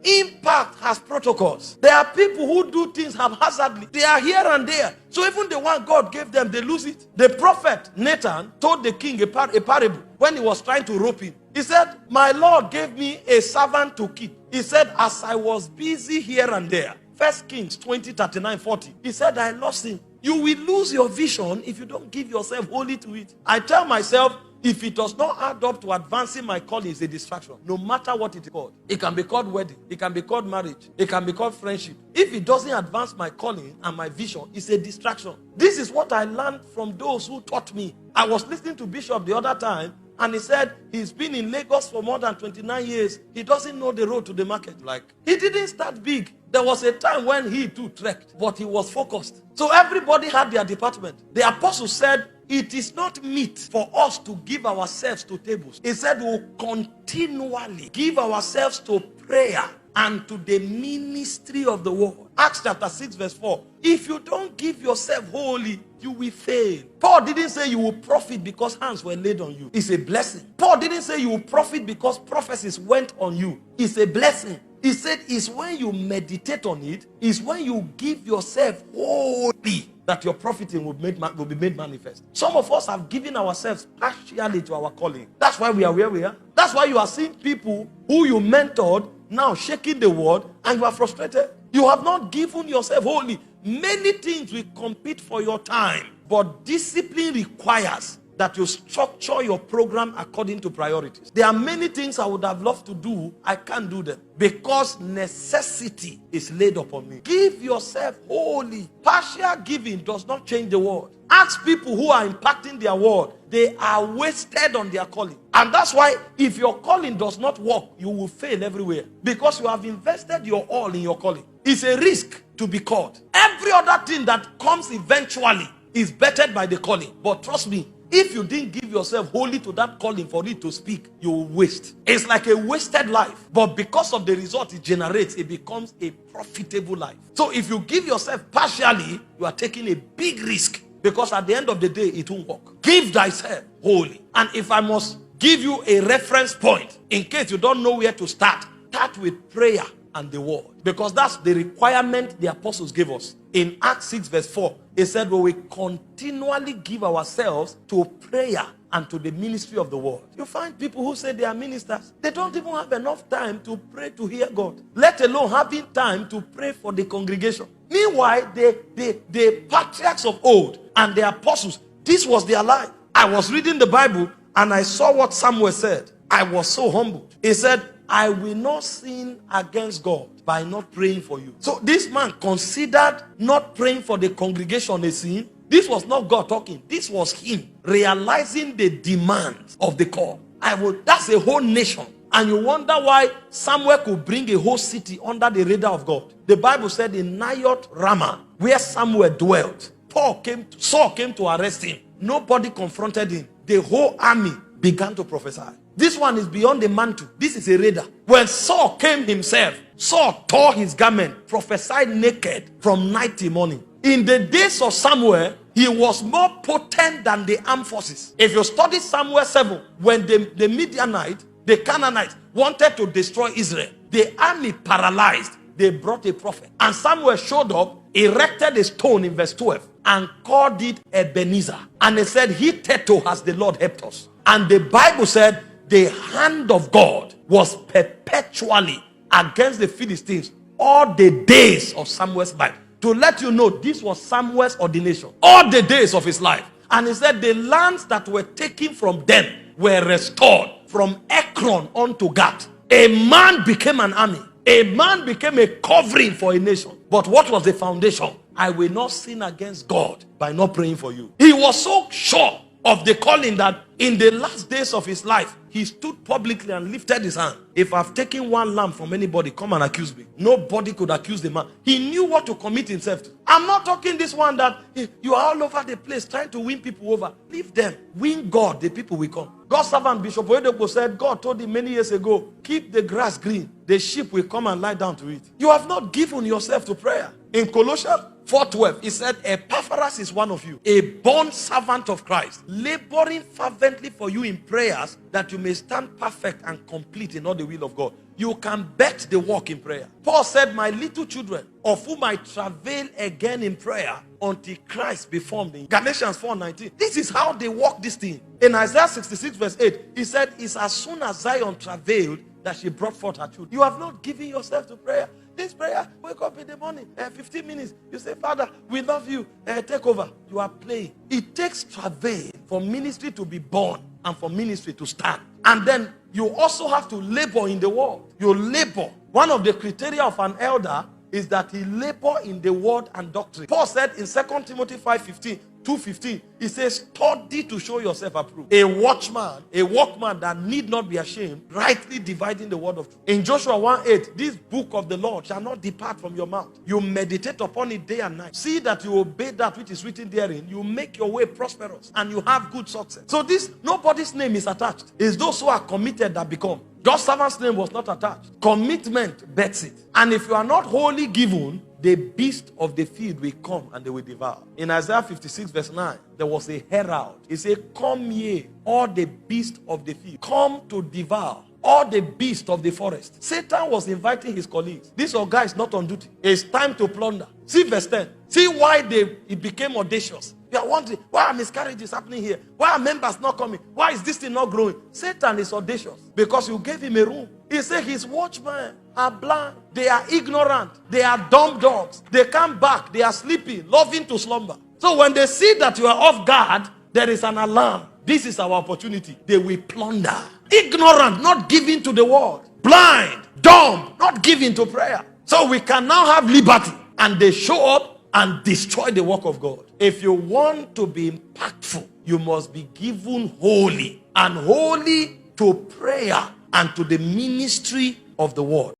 Impact has protocols. There are people who do things haphazardly. They are here and there. So even the one God gave them, they lose it. The prophet Nathan told the king a parable when he was trying to rope him. He said, my Lord gave me a servant to keep. He said, as I was busy here and there. 1 Kings 20, 39, 40. He said, I lost him. You will lose your vision if you don't give yourself wholly to it. I tell myself, if it does not add up to advancing my calling, it's a distraction. No matter what it is called. It can be called wedding. It can be called marriage. It can be called friendship. If it doesn't advance my calling and my vision, it's a distraction. This is what I learned from those who taught me. I was listening to Bishop the other time, and he said he's been in Lagos for more than 29 years. He doesn't know the road to the market. Like, he didn't start big. There was a time when he too trekked, but he was focused. So everybody had their department. The apostle said, it is not meet for us to give ourselves to tables. He said we'll continually give ourselves to prayer and to the ministry of the word. Acts chapter 6 verse 4. If you don't give yourself wholly, you will fail. Paul didn't say you will profit because hands were laid on you. It's a blessing. Paul didn't say you will profit because prophecies went on you. It's a blessing. He said it's when you meditate on it, it's when you give yourself wholly that your profiting will be made manifest. Some of us have given ourselves partially to our calling. That's why we are where we are. That's why you are seeing people who you mentored now shaking the word and you are frustrated. You have not given yourself wholly. Many things will compete for your time, but discipline requires that you structure your program according to priorities. There are many things I would have loved to do. I can't do them because necessity is laid upon me. Give yourself wholly. Partial giving does not change the world. Ask people who are impacting their world. They are wasted on their calling. And that's why if your calling does not work, you will fail everywhere. Because you have invested your all in your calling. It's a risk to be called. Every other thing that comes eventually is bettered by the calling. But trust me, if you didn't give yourself wholly to that calling for it to speak, you will waste. It's like a wasted life. But because of the result it generates, it becomes a profitable life. So if you give yourself partially, you are taking a big risk. Because at the end of the day, it won't work. Give thyself wholly. And if I must give you a reference point, in case you don't know where to start with prayer and the word. Because that's the requirement the apostles gave us. In Acts 6 verse 4, it said, well, we continually give ourselves to prayer and to the ministry of the word. You find people who say they are ministers. They don't even have enough time to pray to hear God. Let alone having time to pray for the congregation. Meanwhile, the patriarchs of old and the apostles, this was their life. I was reading the Bible and I saw what Samuel said. I was so humbled. He said, I will not sin against God by not praying for you. So this man considered not praying for the congregation a sin. This was not God talking. This was him realizing the demands of the call. That's a whole nation. And you wonder why Samuel could bring a whole city under the radar of God. The Bible said in Naioth Ramah, where Samuel dwelt, Saul came to arrest him. Nobody confronted him. The whole army began to prophesy. This one is beyond the mantle. This is a radar. When Saul came himself, Saul tore his garment, prophesied naked from night till morning. In the days of Samuel, he was more potent than the armed forces. If you study Samuel 7, when the Midianites, the Canaanites wanted to destroy Israel, the army paralyzed. They brought a prophet. And Samuel showed up, erected a stone in verse 12, and called it Ebenezer. And he said, hitherto has the Lord helped us. And the Bible said, the hand of God was perpetually against the Philistines all the days of Samuel's life. To let you know, this was Samuel's ordination. All the days of his life. And he said the lands that were taken from them were restored from Ekron unto Gath. A man became an army. A man became a covering for a nation. But what was the foundation? I will not sin against God by not praying for you. He was so sure of the calling that in the last days of his life, he stood publicly and lifted his hand. If I've taken one lamb from anybody, come and accuse me. Nobody could accuse the man. He knew what to commit himself to. I'm not talking this one that you are all over the place trying to win people over. Leave them. Win God, the people will come. God's servant Bishop Orokpo said, God told him many years ago, keep the grass green. The sheep will come and lie down to it. You have not given yourself to prayer. In Colossians 4:12, he said, Epaphras is one of you, a born servant of Christ, laboring fervently for you in prayers that you may stand perfect and complete in all the will of God. you can bet the work in prayer. Paul said, my little children, of whom I travail again in prayer until Christ be formed in Galatians 4:19. This is how they work this thing. In Isaiah 66 verse 8, he said, it's as soon as Zion travailed that she brought forth her children. You have not given yourself to prayer. This prayer, wake up in the morning, 15 minutes. You say, Father, we love you. Take over. You are playing. It takes travail for ministry to be born and for ministry to stand. And then you also have to labor in the word. You labor. One of the criteria of an elder is that he labor in the word and doctrine. Paul said in 2 Timothy 2:15, he says, study to show yourself approved. A watchman, a workman that need not be ashamed, rightly dividing the word of truth. In Joshua 1:8, this book of the Lord shall not depart from your mouth. You meditate upon it day and night. See that you obey that which is written therein. You make your way prosperous and you have good success. So this, nobody's name is attached. It's those who are committed that become. God's servant's name was not attached. Commitment bets it. And if you are not wholly given, the beast of the field will come and they will devour. In Isaiah 56 verse 9, there was a herald. He said, come ye, all the beasts of the field, come to devour all the beasts of the forest. Satan was inviting his colleagues. This guy is not on duty. It's time to plunder. See verse 10. See why it became audacious. You are wondering, why are miscarriages happening here? Why are members not coming? Why is this thing not growing? Satan is audacious because you gave him a room. He said his watchmen are blind. They are ignorant. They are dumb dogs. They come back. They are sleeping, loving to slumber. So when they see that you are off guard, there is an alarm. This is our opportunity. They will plunder. Ignorant, not giving to the word. Blind, dumb, not giving to prayer. So we can now have liberty. And they show up and destroy the work of God. If you want to be impactful, you must be given wholly and wholly to prayer and to the ministry of the word.